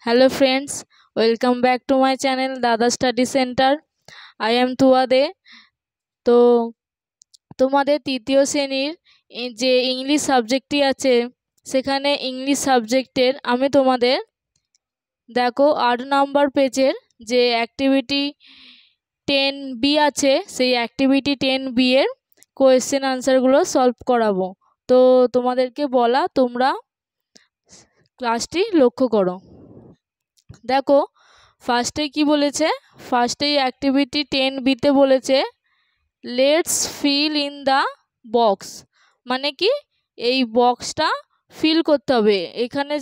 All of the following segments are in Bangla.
Hello friends, welcome back to my channel Dada Study Center. I am Tuade. তো তোমাদের তৃতীয় শ্রেণীর যে ইংলিশ সাবজেক্টটি আছে সেখানে ইংলিশ সাবজেক্টের আমি তোমাদের দেখো 8 নম্বর পেজের যে অ্যাক্টিভিটি 10B আছে সেই অ্যাক্টিভিটি 10B এর কোয়েশ্চেন আনসারগুলো সলভ করাবো। তো তোমাদেরকে বলা তোমরা ক্লাসটি লক্ষ্য করো। দেখো ফার্স্টে কি বলেছে, ফার্স্টেই অ্যাক্টিভিটি 10B-তে বলেছে let's fill in the box, মানে কি এই বক্সটা ফিল করতে হবে। এইখানে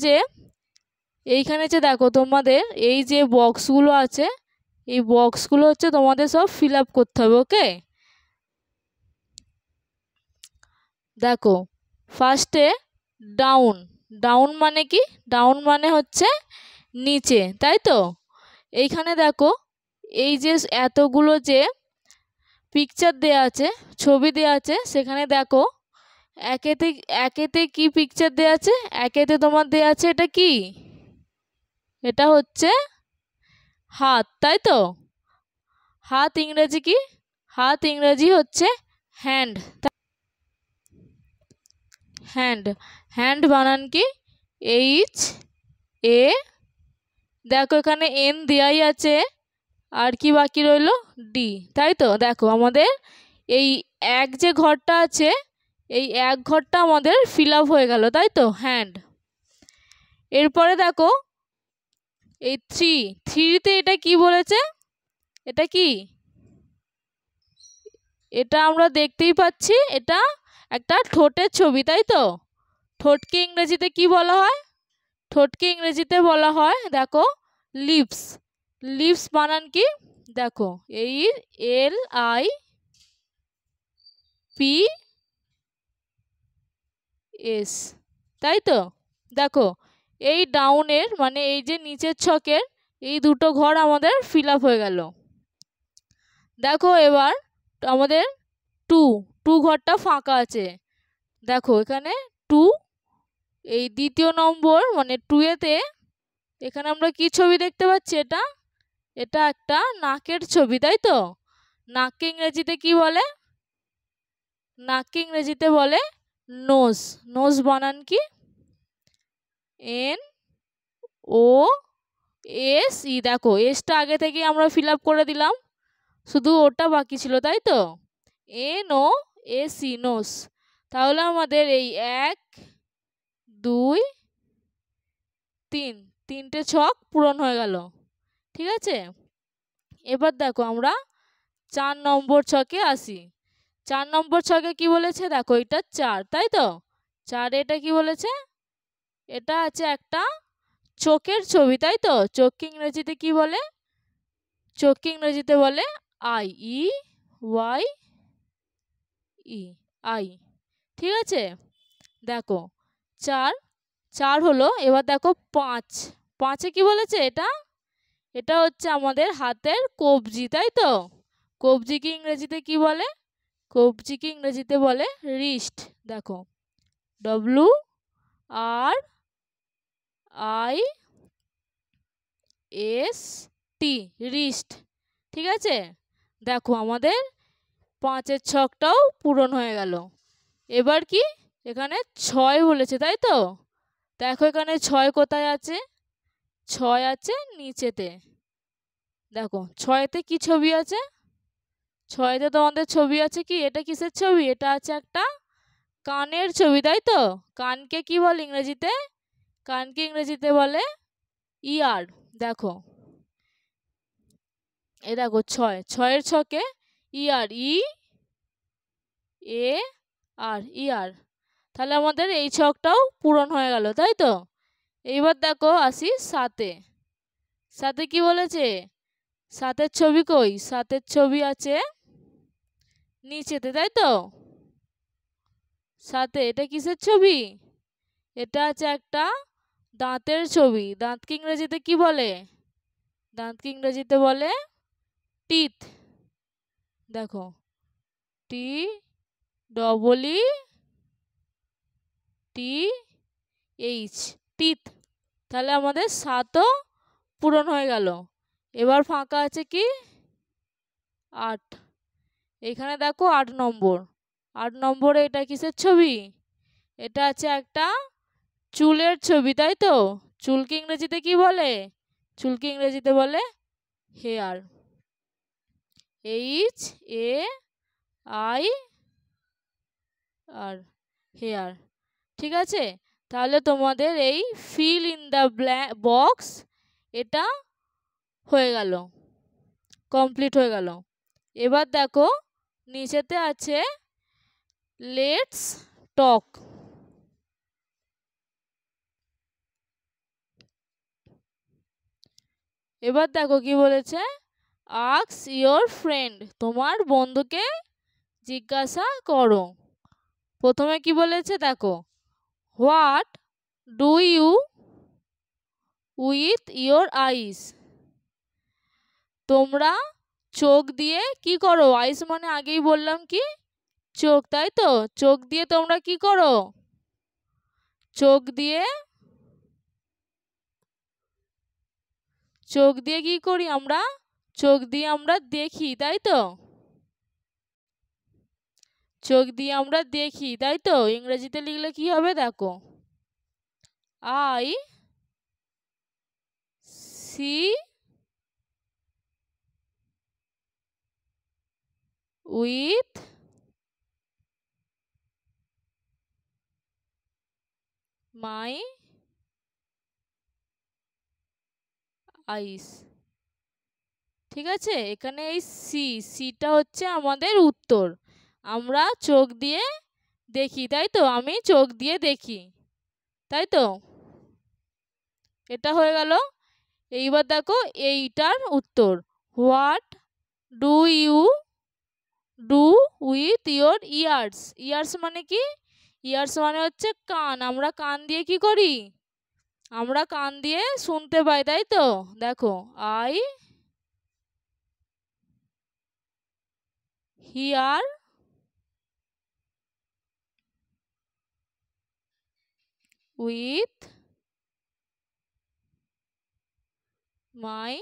যে দেখো তোমাদের এই যে বক্সগুলো আছে এই বক্সগুলো হচ্ছে তোমাদের সব ফিল আপ করতে হবে। ওকে, দেখো ফার্স্টে ডাউন, ডাউন মানে কি, ডাউন মানে হচ্ছে নিচে, তাই তো। এইখানে দেখো এই যে এতগুলো যে পিকচার দেয়া আছে, ছবি দেয়া আছে, সেখানে দেখো একেতে কি পিকচার দেয়া আছে, একেতে তোমার দেয়া আছে এটা কি, এটা হচ্ছে হাত, তাই তো। হাত ইংরেজি কি, হাত ইংরেজি হচ্ছে হ্যান্ড। হ্যান্ড, হ্যান্ড বানান কি HA, দেখো এখানে N দেয়াই আছে, আর কি বাকি রইল ডি, তাই তো। দেখো আমাদের এই এক যে ঘরটা আছে এই এক ঘরটা আমাদের ফিল আপ হয়ে গেল, তাই তো, হ্যান্ড। এরপরে দেখো এই থ্রিতে এটা কি বলেছে, এটা কি, এটা আমরা দেখতেই পাচ্ছি এটা একটা ঠোঁটের ছবি, তাই তো। ঠোঁটকে ইংরেজিতে কি বলা হয়, ঠোঁটকে ইংরেজিতে বলা হয় দেখো লিপস। লিপস বানান কি, দেখো এই LIPS, তাই তো। দেখো এই ডাউনের মানে এই যে নিচের ছকের এই দুটো ঘর আমাদের ফিল আপ হয়ে গেল। দেখো এবার আমাদের টু ঘরটা ফাঁকা আছে, দেখো এখানে টু, এই দ্বিতীয় নম্বর মানে 2-এতে এখানে আমরা কি ছবি দেখতে পাচ্ছি, এটা একটা নাকের ছবি, তাই তো। নাককে ইংরেজিতে কি বলে, নাককে ইংরেজিতে বলে নোজ। নোজ বানান কি NOSE, দেখো এসটা আগে থেকে আমরা ফিল আপ করে দিলাম, শুধু ওটা বাকি ছিল, তাই তো। NOSE, nose. তাহলে আমাদের এই 1 2 3 তিনটে ছক পূরণ হয়ে গেল, ঠিক আছে। এবার দেখো আমরা 4 নম্বর ছকে আসি। 4 নম্বর ছকে কি বলেছে, দেখো এটা 4, তাই তো। 4 এটা কি বলেছে, এটা আছে একটা চোখের ছবি, তাই তো। চোখকে ইংরেজিতে কি বলে, চোখকে ইংরেজিতে বলে আই, ঠিক আছে। দেখো 4 হলো। এবার দেখো 5 কি বলেছে, এটা হচ্ছে আমাদের হাতের কবজি, তাই তো। কবজিকে ইংরেজিতে কি বলে, কবজিকে ইংরেজিতে বলে রিস্ট, দেখো WRIST, রিস্ট, ঠিক আছে। দেখো আমাদের 5-এর ছকটাও পূরণ হয়ে গেল। এবার কি এখানে 6 বলেছে, তাই তো। দেখো এখানে 6 কোথায় আছে, 6 আছে নিচেতে। দেখো 6-তে কি ছবি আছে, 6-তে তোমাদের ছবি আছে কি, এটা কিসের ছবি, এটা আছে একটা কানের ছবি, তাই তো। কানকে কি বলে ইংরেজিতে, কানকে ইংরেজিতে বলে ইয়ার। দেখো এই দেখো 6-এর ছকে ইয়ার, ইয়ার। তাহলে আমাদের এই ছকটাও পূরণ হয়ে গেল, তাই তো। এইবার দেখো আসি 7-এ কি বলেছে, 7-এর ছবি কই, 7-এর ছবি আছে নিচেতে, তাই তো। 7-এ এটা কিসের ছবি, এটা আছে একটা দাঁতের ছবি। দাঁতকে ইংরেজিতে কি বলে, দাঁতকে ইংরেজিতে বলে টিথ। দেখো TEETH, টিথ। তাহলে আমাদের 7ও পূরণ হয়ে গেল। এবার ফাঁকা আছে কি 8। এখানে দেখো 8 নম্বর। 8 নম্বরে এটা কিসের ছবি? এটা আছে একটা চুলের ছবি, তাই তো? চুলকে ইংরেজিতে কি বলে? চুলকে ইংরেজিতে বলে হেয়ার। HAI আর হেয়ার। ঠিক আছে, তাহলে তোমাদের এই ফিল ইন দ্য বক্স এটা হয়ে গেল, কমপ্লিট হয়ে গেল। এবার দেখো নিচেতে আছে লেটস টক। এবার দেখো কি বলেছে, আস্ক ইয়োর ফ্রেন্ড, তোমার বন্ধুকে জিজ্ঞাসা করো। প্রথমে কি বলেছে দেখো, what do you with your eyes, তোমরা চোখ দিয়ে কি করো? আইস মানে আগেই বললাম কি চোখ, তাই তো? চোখ দিয়ে তোমরা কি করো? চোখ দিয়ে কি করি আমরা? চোখ দিয়ে আমরা দেখি, তাই তো? চোখ দিয়ে আমরা দেখি, তাই তো? ইংরেজিতে লিখলে কি হবে দেখো, আই সি উইথ মাই আইস। ঠিক আছে, এখানে এই সিটা হচ্ছে আমাদের উত্তর। আমরা চোখ দিয়ে দেখি, তাই তো? আমি চোখ দিয়ে দেখি, তাই তো? এটা হয়ে গেল। এইবার দেখো এইটার উত্তর, what do you do with your ears. Ears মানে কি? ইয়ার্স মানে হচ্ছে কান। আমরা কান দিয়ে কি করি? আমরা কান দিয়ে শুনতে পাই, তাই তো? দেখো, I here with my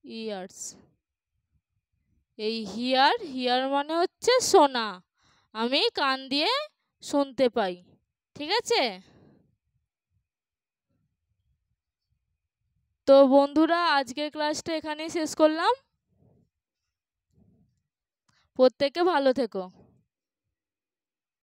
years. এই হিয়ার মানে হচ্ছে শোনা, আমি কান দিয়ে শুনতে পাই। ঠিক আছে, তো বন্ধুরা আজকের ক্লাসটা এখানেই শেষ করলাম। প্রত্যেকে ভালো থেকো।